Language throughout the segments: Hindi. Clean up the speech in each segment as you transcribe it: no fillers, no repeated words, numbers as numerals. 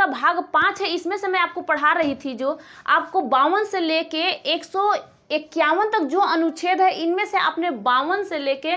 का भाग 5 है, इसमें से मैं आपको पढ़ा रही थी, जो आपको 52 से लेके 151 तक जो अनुच्छेद है, इनमें से आपने 52 से लेके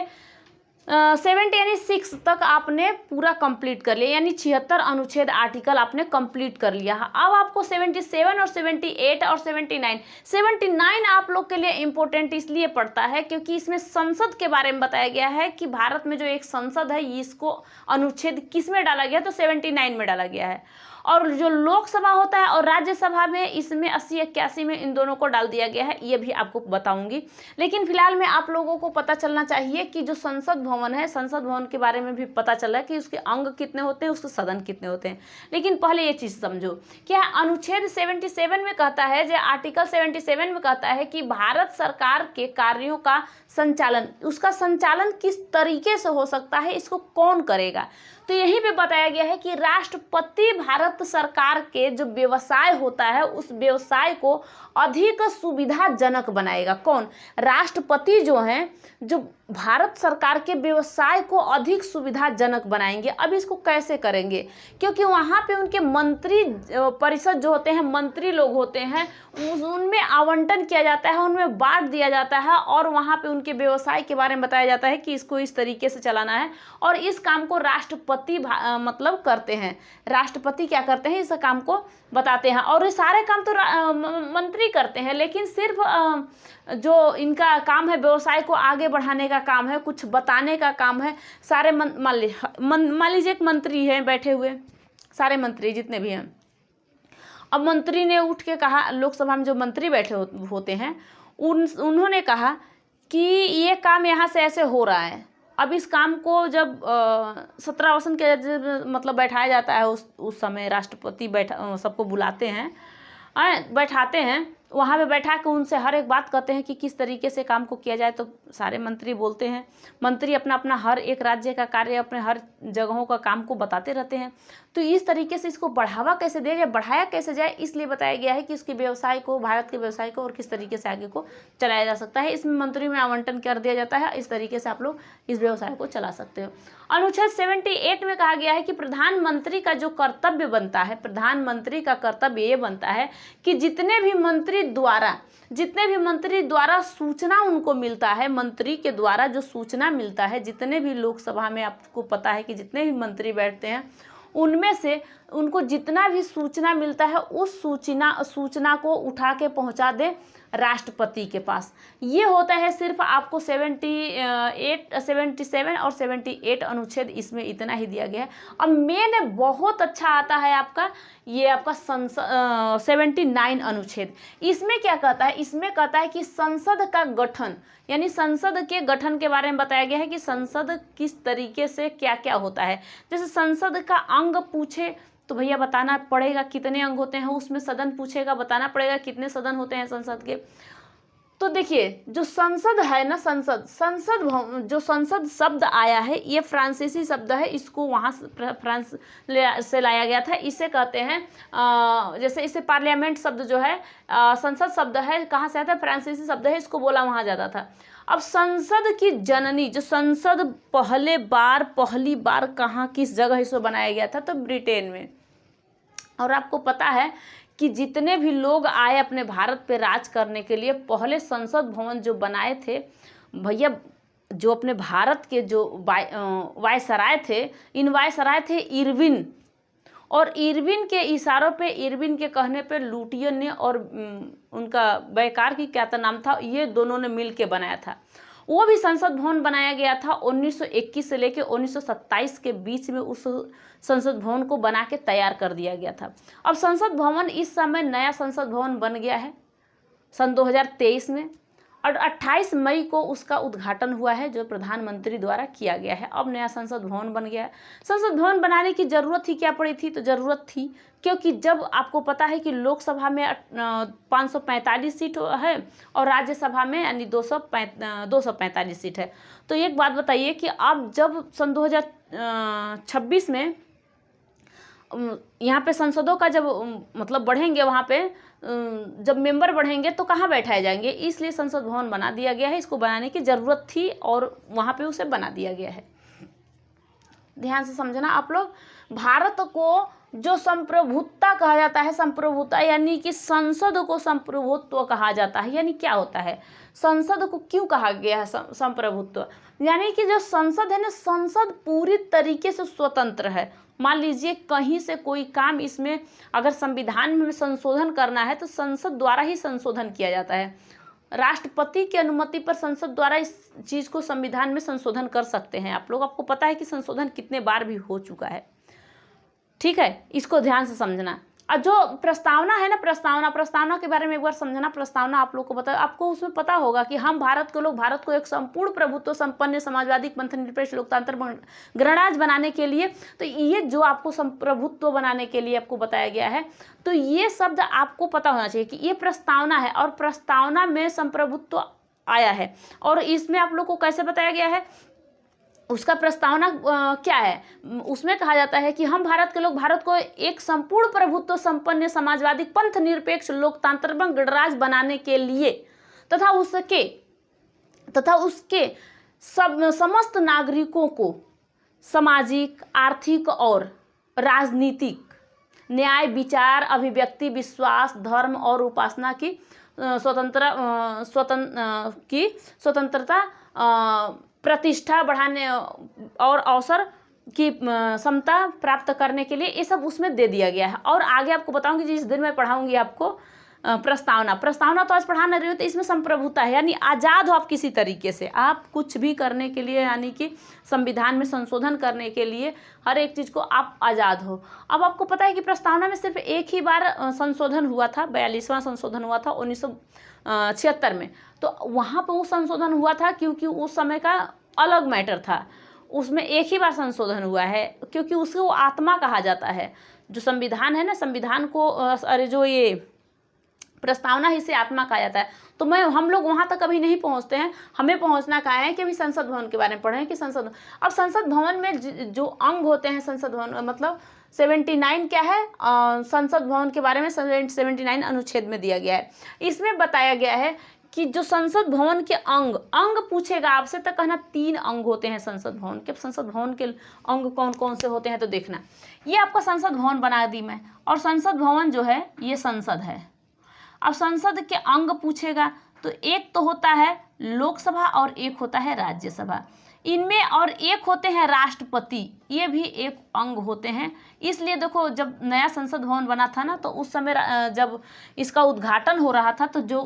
70 यानी 6 तक आपने पूरा कंप्लीट कर लिया, यानी 76 अनुच्छेद आर्टिकल आपने कंप्लीट कर लिया। अब आपको 77 और 78 और 79 आप लोग के लिए इम्पोर्टेंट इसलिए पड़ता है क्योंकि इसमें संसद के बारे में बताया गया है कि भारत में जो एक संसद है इसको अनुच्छेद किस में डाला गया, तो 79 में डाला गया है। और जो लोकसभा होता है और राज्यसभा में, इसमें 80-81 में इन दोनों को डाल दिया गया है, ये भी आपको बताऊंगी। लेकिन फिलहाल में आप लोगों को पता चलना चाहिए कि जो संसद भवन है, संसद भवन के बारे में भी पता चला है कि उसके अंग कितने होते हैं, उसके सदन कितने होते हैं। लेकिन पहले ये चीज़ समझो, क्या अनुच्छेद 77 में कहता है, जो आर्टिकल 77 में कहता है कि भारत सरकार के कार्यों का संचालन, उसका संचालन किस तरीके से हो सकता है, इसको कौन करेगा। तो यहीं पे बताया गया है कि राष्ट्रपति भारत सरकार के जो व्यवसाय होता है उस व्यवसाय को अधिक सुविधाजनक बनाएगा। कौन? राष्ट्रपति जो हैं, जो भारत सरकार के व्यवसाय को अधिक सुविधाजनक बनाएंगे। अब इसको कैसे करेंगे? क्योंकि वहाँ पे उनके मंत्री परिषद जो होते हैं, मंत्री लोग होते हैं, उनमें आवंटन किया जाता है, उनमें बांट दिया जाता है और वहाँ पे उनके व्यवसाय के बारे में बताया जाता है कि इसको इस तरीके से चलाना है। और इस काम को राष्ट्रपति मतलब करते हैं। राष्ट्रपति क्या करते हैं? इस काम को बताते हैं और ये सारे काम तो मंत्री करते हैं, लेकिन सिर्फ जो इनका काम है व्यवसाय को आगे बढ़ाने का काम है, कुछ बताने का काम है। सारे मान लीजिए एक मंत्री है बैठे हुए, सारे मंत्री जितने भी हैं। अब मंत्री ने उठ के कहा, लोकसभा में जो मंत्री बैठे होते हैं उन्होंने कहा कि ये काम यहाँ से ऐसे हो रहा है। अब इस काम को जब 17 आसन के मतलब बैठाया जाता है, उस समय राष्ट्रपति सबको बुलाते हैं, बैठाते हैं, वहाँ पे बैठा के उनसे हर एक बात कहते हैं कि किस तरीके से काम को किया जाए। तो सारे मंत्री बोलते हैं, मंत्री अपना अपना हर एक राज्य का कार्य, अपने हर जगहों का काम को बताते रहते हैं। तो इस तरीके से इसको बढ़ावा कैसे दिया जाए, बढ़ाया कैसे जाए, इसलिए बताया गया है कि इसके व्यवसाय को, भारत के व्यवसाय को और किस तरीके से आगे को चलाया जा सकता है। इसमें मंत्री में आवंटन कर दिया जाता है, इस तरीके से आप लोग इस व्यवसाय को चला सकते हो। अनुच्छेद 78 में कहा गया है कि प्रधानमंत्री का जो कर्तव्य बनता है, प्रधानमंत्री का कर्तव्य ये बनता है कि जितने भी मंत्री द्वारा सूचना उनको मिलता है, मंत्री के द्वारा जो सूचना मिलता है, जितने भी लोकसभा में आपको पता है कि जितने भी मंत्री बैठते हैं उनमें से उनको जितना भी सूचना मिलता है उस सूचना को उठा के पहुंचा दे राष्ट्रपति के पास। ये होता है सिर्फ आपको 77 और 78 अनुच्छेद, इसमें इतना ही दिया गया है। अब मेन बहुत अच्छा आता है आपका, ये आपका 79 अनुच्छेद। इसमें क्या कहता है? इसमें कहता है कि संसद का गठन, यानी संसद के गठन के बारे में बताया गया है कि संसद किस तरीके से क्या क्या होता है। जैसे संसद का अंग पूछे तो भैया बताना पड़ेगा कितने अंग होते हैं, उसमें सदन पूछेगा बताना पड़ेगा कितने सदन होते हैं संसद के। तो देखिए जो संसद है ना, जो संसद शब्द आया है ये फ्रांसीसी शब्द है, इसको वहाँ फ्रांस से लाया गया था। इसे कहते हैं जैसे इसे पार्लियामेंट शब्द जो है, संसद शब्द है, कहाँ से आता है? फ्रांसीसी शब्द है, इसको बोला वहाँ जाता था। अब संसद की जननी, जो संसद पहली बार कहाँ किस जगह इसको बनाया गया था? तो ब्रिटेन में। और आपको पता है कि जितने भी लोग आए अपने भारत पे राज करने के लिए, पहले संसद भवन जो बनाए थे भैया, जो अपने भारत के जो वायसराय थे, इन वायसराय थे इरविन। और इरविन के इशारों पे, इरविन के कहने पे लुटियन ने और उनका बैकार की क्या नाम था, ये दोनों ने मिल के बनाया था। वो भी संसद भवन बनाया गया था 1921 से लेकर 1927 के बीच में। उस संसद भवन को बना के तैयार कर दिया गया था। अब संसद भवन इस समय नया संसद भवन बन गया है सन 2023 में, और 28 मई को उसका उद्घाटन हुआ है, जो प्रधानमंत्री द्वारा किया गया है। अब नया संसद भवन बन गया है। संसद भवन बनाने की ज़रूरत ही क्या पड़ी थी? तो ज़रूरत थी क्योंकि जब आपको पता है कि लोकसभा में 545 सीट है और राज्यसभा में यानी 245 सीट है। तो एक बात बताइए कि आप जब सन 2026 में यहाँ पे संसदों का जब मतलब बढ़ेंगे, वहाँ पे जब मेंबर बढ़ेंगे तो कहाँ बैठाए जाएंगे, इसलिए संसद भवन बना दिया गया है। इसको बनाने की ज़रूरत थी और वहाँ पे उसे बना दिया गया है। ध्यान से समझना आप लोग। भारत को जो संप्रभुता कहा जाता है, संप्रभुता यानी कि संसद को संप्रभुत्व कहा जाता है। यानी क्या होता है, संसद को क्यों कहा गया है संप्रभुत्व, यानी कि जो संसद है ना, संसद पूरी तरीके से स्वतंत्र है। मान लीजिए कहीं से कोई काम, इसमें अगर संविधान में संशोधन करना है तो संसद द्वारा ही संशोधन किया जाता है। राष्ट्रपति की अनुमति पर संसद द्वारा इस चीज़ को संविधान में संशोधन कर सकते हैं आप लोग। आपको पता है कि संशोधन कितने बार भी हो चुका है, ठीक है, इसको ध्यान से समझना। और जो प्रस्तावना है ना, प्रस्तावना के बारे में एक बार समझना। प्रस्तावना आप लोग को बता, आपको उसमें पता होगा कि हम भारत के लोग भारत को एक संपूर्ण प्रभुत्व संपन्न समाजवादी पंथ निरपेक्ष लोकतंत्र गणराज्य बनाने के लिए, तो ये जो आपको संप्रभुत्व बनाने के लिए आपको बताया गया है, तो ये शब्द आपको पता होना चाहिए कि ये प्रस्तावना है और प्रस्तावना में संप्रभुत्व आया है। और इसमें आप लोग को कैसे बताया गया है, उसका प्रस्तावना क्या है, उसमें कहा जाता है कि हम भारत के लोग भारत को एक संपूर्ण प्रभुत्व संपन्न समाजवादी पंथ निरपेक्ष लोकतंत्र गणराज्य बनाने के लिए तथा उसके समस्त नागरिकों को सामाजिक, आर्थिक और राजनीतिक न्याय, विचार, अभिव्यक्ति, विश्वास, धर्म और उपासना की स्वतंत्रता, प्रतिष्ठा बढ़ाने और अवसर की समता प्राप्त करने के लिए ये सब उसमें दे दिया गया है। और आगे आपको बताऊंगी, जिस दिन मैं पढ़ाऊंगी आपको प्रस्तावना तो आज पढ़ा नहीं रही हो, तो इसमें संप्रभुता है, यानी आज़ाद हो आप किसी तरीके से, आप कुछ भी करने के लिए, यानी कि संविधान में संशोधन करने के लिए हर एक चीज़ को आप आज़ाद हो। अब आपको पता है कि प्रस्तावना में सिर्फ एक ही बार संशोधन हुआ था, 42वां संशोधन हुआ था 1976 में। तो वहाँ पर वो संशोधन हुआ था क्योंकि उस समय का अलग मैटर था, उसमें एक ही बार संशोधन हुआ है, क्योंकि उसको आत्मा कहा जाता है। जो संविधान है ना, संविधान को जो ये प्रस्तावना ही से आत्मा कहा जाता है। तो हम लोग वहाँ तक कभी नहीं पहुँचते हैं, हमें पहुँचना कहाँ है कि अभी संसद भवन के बारे में पढ़ें कि अब संसद भवन में जो अंग होते हैं, संसद भवन मतलब 79 क्या है, संसद भवन के बारे में 79 अनुच्छेद में दिया गया है। इसमें बताया गया है कि जो संसद भवन के अंग पूछेगा आपसे तो कहना 3 अंग होते हैं संसद भवन के। संसद भवन के अंग कौन कौन से होते हैं तो देखना, ये आपका संसद भवन बना दी मैं, और संसद भवन जो है ये संसद है। अब संसद के अंग पूछेगा तो एक तो होता है लोकसभा और एक होता है राज्यसभा, इनमें और एक होते हैं राष्ट्रपति, ये भी एक अंग होते हैं। इसलिए देखो जब नया संसद भवन बना था ना, तो उस समय जब इसका उद्घाटन हो रहा था, तो जो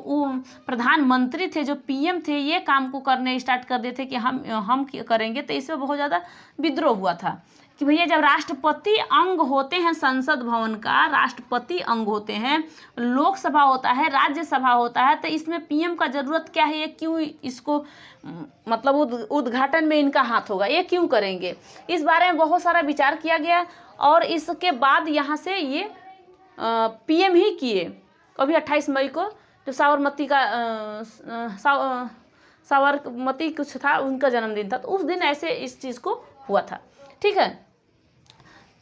प्रधानमंत्री थे, जो पीएम थे, ये काम को करने स्टार्ट कर दिए थे कि हम करेंगे। तो इसमें बहुत ज़्यादा विद्रोह हुआ था कि भैया जब राष्ट्रपति अंग होते हैं संसद भवन का, राष्ट्रपति अंग होते हैं, लोकसभा होता है, राज्यसभा होता है, तो इसमें पीएम का ज़रूरत क्या है, ये क्यों इसको मतलब उद्घाटन में इनका हाथ होगा, ये क्यों करेंगे, इस बारे में बहुत सारा विचार किया गया। और इसके बाद यहाँ से ये पीएम ही किए। कभी 28 मई को जो साबरमती कुछ था, उनका जन्मदिन था, तो उस दिन ऐसे इस चीज़ को हुआ था, ठीक है।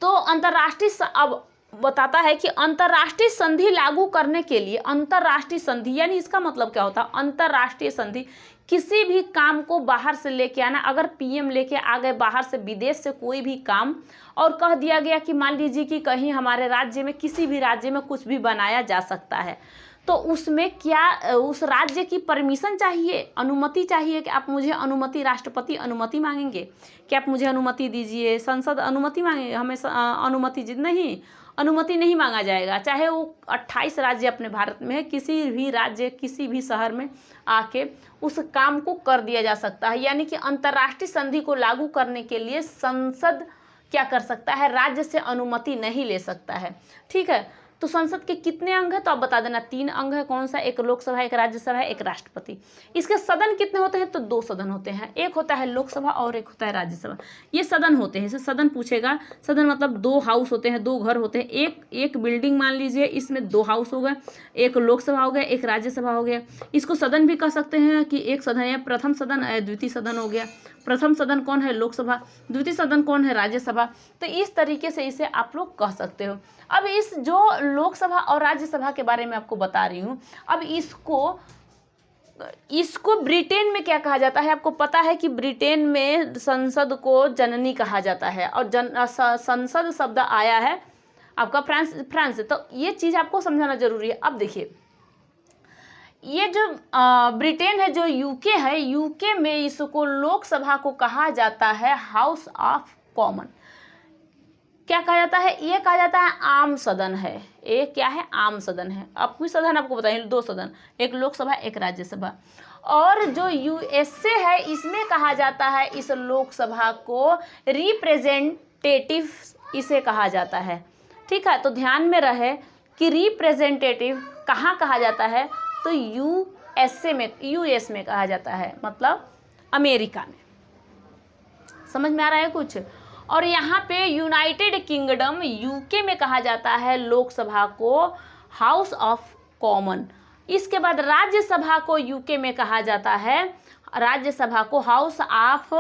तो अंतर्राष्ट्रीय अब बताता है कि अंतर्राष्ट्रीय संधि लागू करने के लिए, अंतर्राष्ट्रीय संधि यानी इसका मतलब क्या होता है, अंतर्राष्ट्रीय संधि किसी भी काम को बाहर से लेके आना। अगर पीएम लेके आ गए बाहर से, विदेश से कोई भी काम, और कह दिया गया कि मान लीजिए कि कहीं हमारे राज्य में, किसी भी राज्य में कुछ भी बनाया जा सकता है, तो उसमें क्या उस राज्य की परमिशन चाहिए, अनुमति चाहिए कि आप मुझे अनुमति, राष्ट्रपति अनुमति मांगेंगे कि आप मुझे अनुमति दीजिए, संसद अनुमति मांगेंगे, हमें अनुमति नहीं मांगा जाएगा। चाहे वो 28 राज्य अपने भारत में है, किसी भी राज्य, किसी भी शहर में आके उस काम को कर दिया जा सकता है। यानी कि अंतर्राष्ट्रीय संधि को लागू करने के लिए संसद क्या कर सकता है, राज्य से अनुमति नहीं ले सकता है, ठीक है। तो संसद के कितने अंग हैं तो आप बता देना, 3 अंग है। कौन सा, एक लोकसभा, एक राज्यसभा, एक राष्ट्रपति। इसके सदन कितने होते हैं तो 2 सदन होते हैं, एक होता है लोकसभा और एक होता है राज्यसभा। ये सदन होते हैं, इसे सदन पूछेगा। सदन मतलब 2 हाउस होते हैं, 2 घर होते हैं। एक बिल्डिंग मान लीजिए, इसमें 2 हाउस हो गए, एक लोकसभा हो गया, एक राज्यसभा हो गया। इसको सदन भी कह सकते हैं कि एक सदन है, प्रथम सदन है, द्वितीय सदन हो गया। प्रथम सदन कौन है, लोकसभा, द्वितीय सदन कौन है, राज्यसभा। तो इस तरीके से इसे आप लोग कह सकते हो। अब इस जो लोकसभा और राज्यसभा के बारे में आपको बता रही हूँ, अब इसको इसको ब्रिटेन में क्या कहा जाता है? आपको पता है कि ब्रिटेन में संसद को जननी कहा जाता है, और संसद शब्द आया है आपका फ्रांस से। तो ये चीज़ आपको समझाना जरूरी है। अब देखिए, ये जो ब्रिटेन है, जो यूके है, यूके में इसको लोकसभा को कहा जाता है हाउस ऑफ कॉमन। क्या कहा जाता है? ये कहा जाता है आम सदन है। ये क्या है? आम सदन है। अब कुछ सदन आपको बताइए, 2 सदन, एक लोकसभा एक राज्यसभा। और जो यूएसए है, इसमें कहा जाता है इस लोकसभा को रिप्रेजेंटेटिव इसे कहा जाता है। ठीक है, तो ध्यान में रहे कि रिप्रेजेंटेटिव कहाँ कहा जाता है? तो यूएसए में, यूएस में कहा जाता है, मतलब अमेरिका में। समझ में आ रहा है कुछ? और यहाँ पे यूनाइटेड किंगडम यूके में कहा जाता है लोकसभा को हाउस ऑफ कॉमन। इसके बाद राज्यसभा को यूके में कहा जाता है, राज्यसभा को हाउस ऑफ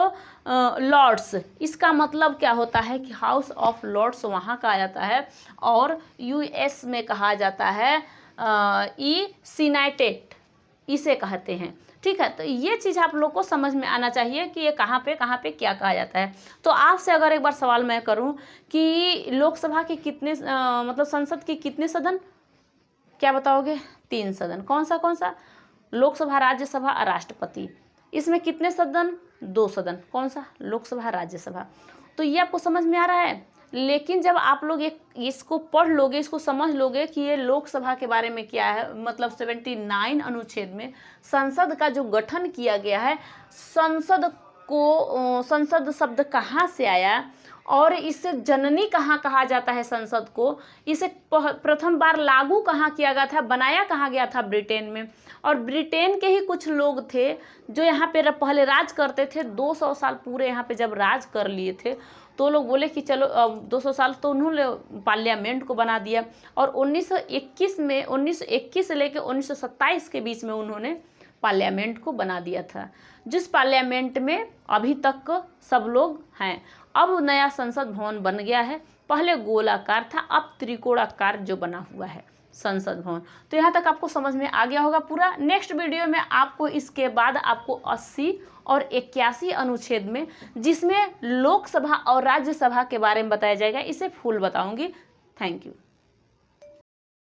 लॉर्ड्स। इसका मतलब क्या होता है कि हाउस ऑफ लॉर्ड्स वहाँ कहा जाता है, और यूएस में कहा जाता है सीनेट, इसे कहते हैं। ठीक है, तो ये चीज़ आप लोग को समझ में आना चाहिए कि ये कहाँ पे क्या कहा जाता है। तो आपसे अगर एक बार सवाल मैं करूं कि लोकसभा के कितने मतलब संसद के कितने सदन, क्या बताओगे? 3 सदन। कौन सा? लोकसभा, राज्यसभा और राष्ट्रपति। इसमें कितने सदन? 2 सदन। कौन सा? लोकसभा, राज्यसभा। तो ये आपको समझ में आ रहा है। लेकिन जब आप लोग इसको पढ़ लोगे, इसको समझ लोगे कि ये लोकसभा के बारे में क्या है, मतलब 79 अनुच्छेद में संसद का जो गठन किया गया है, संसद शब्द कहाँ से आया और इसे जननी कहाँ कहा जाता है संसद को, इसे प्रथम बार लागू कहाँ किया गया था, बनाया कहाँ गया था? ब्रिटेन में। और ब्रिटेन के ही कुछ लोग थे जो यहाँ पे पहले राज करते थे। 200 साल पूरे यहाँ पे जब राज कर लिए थे, तो लोग बोले कि चलो 200 साल, तो उन्होंने पार्लियामेंट को बना दिया। और 1921 से लेकर 1927 के बीच में उन्होंने पार्लियामेंट को बना दिया था, जिस पार्लियामेंट में अभी तक सब लोग हैं। अब नया संसद भवन बन गया है, पहले गोलाकार था, अब त्रिकोणाकार जो बना हुआ है संसद भवन। तो यहाँ तक आपको समझ में आ गया होगा पूरा। नेक्स्ट वीडियो में आपको इसके बाद आपको 80 और 81 अनुच्छेद में, जिसमें लोकसभा और राज्यसभा के बारे में बताया जाएगा, इसे फुल बताऊंगी। Thank you.